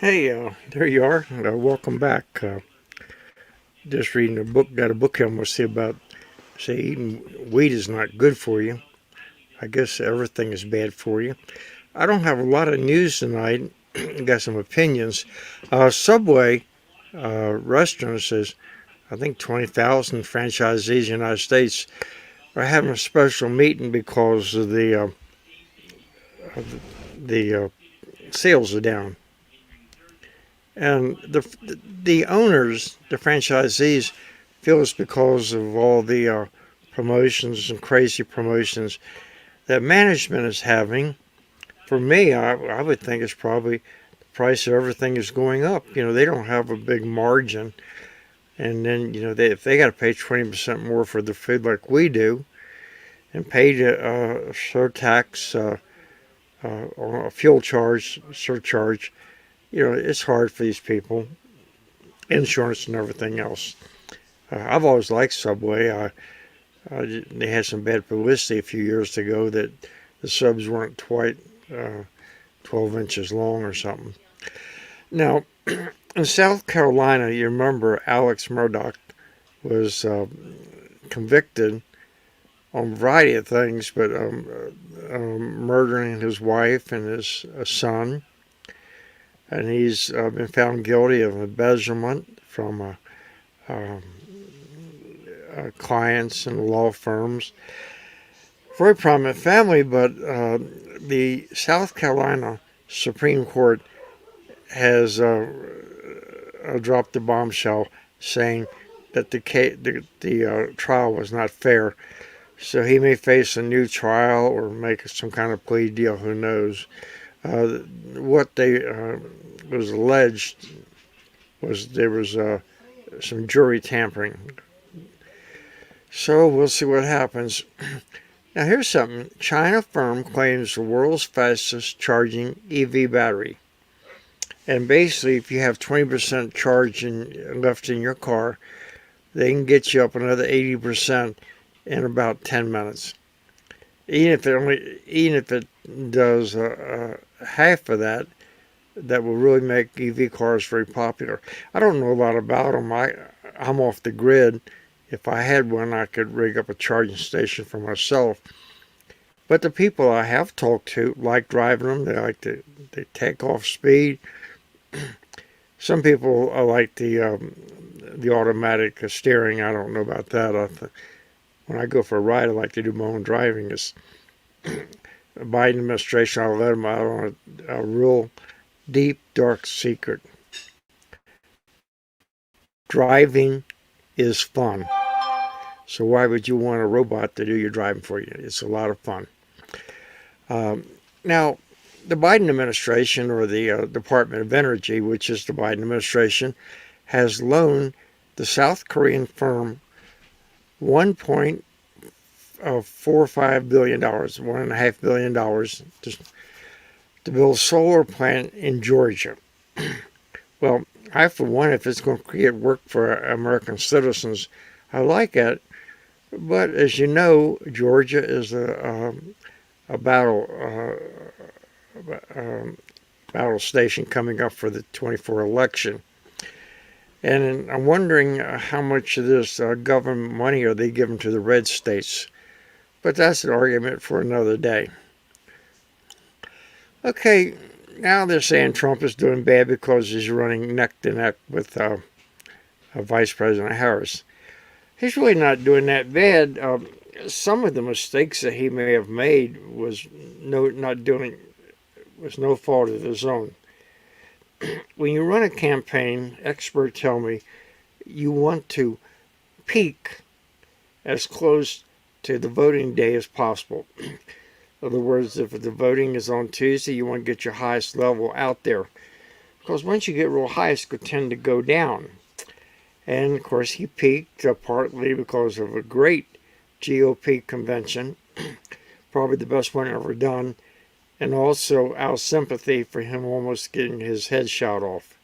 Hey, there you are. Welcome back. Just reading a book. Got a book here. I'm going to see about. Say eating wheat is not good for you. I guess everything is bad for you. I don't have a lot of news tonight. Got some opinions. Subway restaurant says I think 20,000 franchisees in the United States are having a special meeting because of the sales are down. And the owners, the franchisees, feel it's because of all the promotions and crazy promotions that management is having. For me, I would think it's probably the price of everything is going up. They don't have a big margin, and then if they got to pay 20% more for the food like we do, and pay the surtax or a fuel charge surcharge, it's hard for these people, insurance and everything else. I've always liked Subway. They had some bad publicity a few years ago that the subs weren't quite 12 inches long or something. Now, in South Carolina, you remember Alex Murdaugh was convicted on a variety of things, but murdering his wife and his son. And he's been found guilty of embezzlement from um, clients and law firms. Very prominent family, but the South Carolina Supreme Court has dropped the bombshell, saying that the trial was not fair. So he may face a new trial or make some kind of plea deal. Who knows? What they was alleged was there was some jury tampering. So we'll see what happens. Now here's something. China firm claims the world's fastest charging EV battery. And basically, if you have 20% charge left in your car, they can get you up another 80% in about 10 minutes. Even if it does half of that, that will really make EV cars very popular. I don't know a lot about them. I'm off the grid. If I had one, I could rig up a charging station for myself. But the people I have talked to like driving them. They take off speed. Some people like the automatic steering. I don't know about that. When I go for a ride, I like to do my own driving. It's the Biden administration. I'll let them out on a real deep, dark secret. Driving is fun. So why would you want a robot to do your driving for you? It's a lot of fun. Now, the Biden administration, or the Department of Energy, which is the Biden administration, has loaned the South Korean firm $1.45 billion, $1.5 billion to build a solar plant in Georgia. Well, I, for one, if it's going to create work for American citizens, I like it. But as you know, Georgia is a battle station coming up for the 24 election. And I'm wondering how much of this government money are they giving to the red states. But that's an argument for another day. Okay, now they're saying Trump is doing bad because he's running neck to neck with Vice President Harris. He's really not doing that bad. Some of the mistakes that he may have made was no fault of his own. When you run a campaign, experts tell me you want to peak as close to the voting day as possible. In other words, if the voting is on Tuesday, you want to get your highest level out there. Because once you get real high, it's going to tend to go down. And of course, he peaked partly because of a great GOP convention, probably the best one ever done, and also our sympathy for him almost getting his head shot off.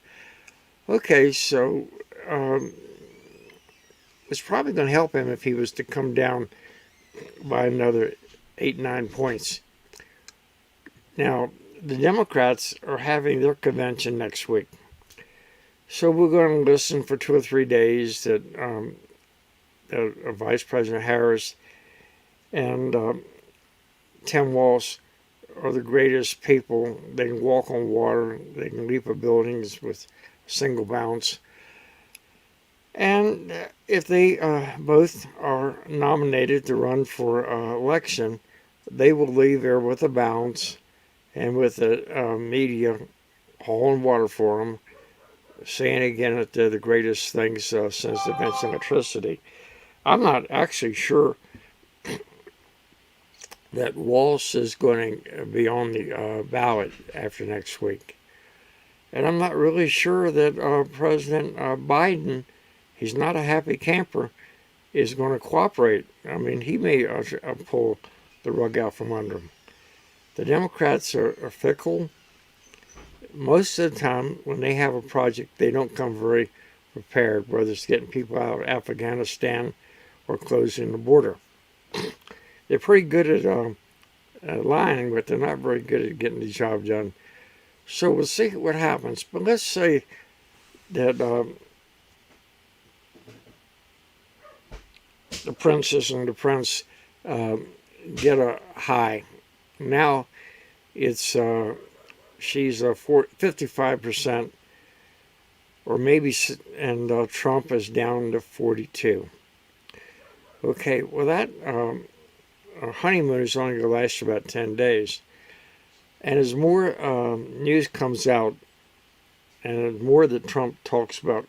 Okay, so it's probably going to help him if he was to come down by another 8-9 points. Now, the Democrats are having their convention next week. So we're going to listen for 2 or 3 days that Vice President Harris and Tim Walz are the greatest people. They can walk on water. They can leap of buildings with a single bounce. And if they both are nominated to run for election, they will leave there with a bounce and with the media hauling water for them, saying again that they're the greatest things since the invention of electricity. I'm not actually sure that Walz is going to be on the ballot after next week. And I'm not really sure that President Biden, he's not a happy camper, is going to cooperate. I mean, he may pull the rug out from under him. The Democrats are fickle. Most of the time, when they have a project, they don't come very prepared, whether it's getting people out of Afghanistan or closing the border. They're pretty good at lying, but they're not very good at getting the job done. So we'll see what happens. But let's say that the princess and the prince get a high. Now it's she's 55%, or maybe, and Trump is down to 42. Okay, well that our honeymoon is only going to last about 10 days. And as more news comes out, and the more that Trump talks about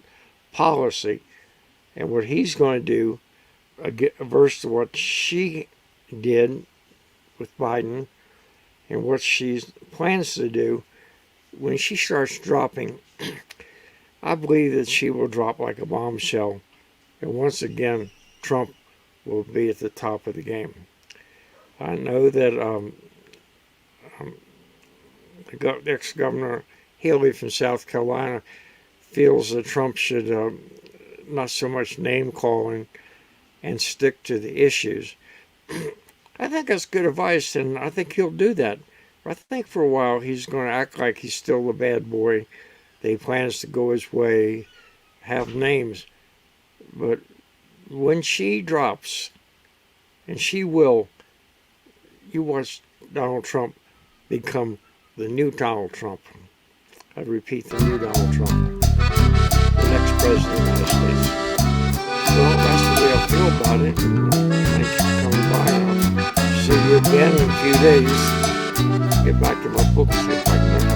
policy and what he's going to do, versus what she did with Biden and what she plans to do, when she starts dropping, I believe that she will drop like a bombshell. And once again, Trump will be at the top of the game. I know that the ex-governor Haley from South Carolina feels that Trump should not so much name-calling and stick to the issues. I think that's good advice, and I think he'll do that. I think for a while he's going to act like he's still a bad boy, that he plans to go his way, have names. But when she drops, and she will, you watch Donald Trump become the new Donald Trump. I repeat, the new Donald Trump, the next president of the United States. Well, that's the way I feel about it. Thanks for coming by. I'll see you again in a few days. Get back to my books, get back to my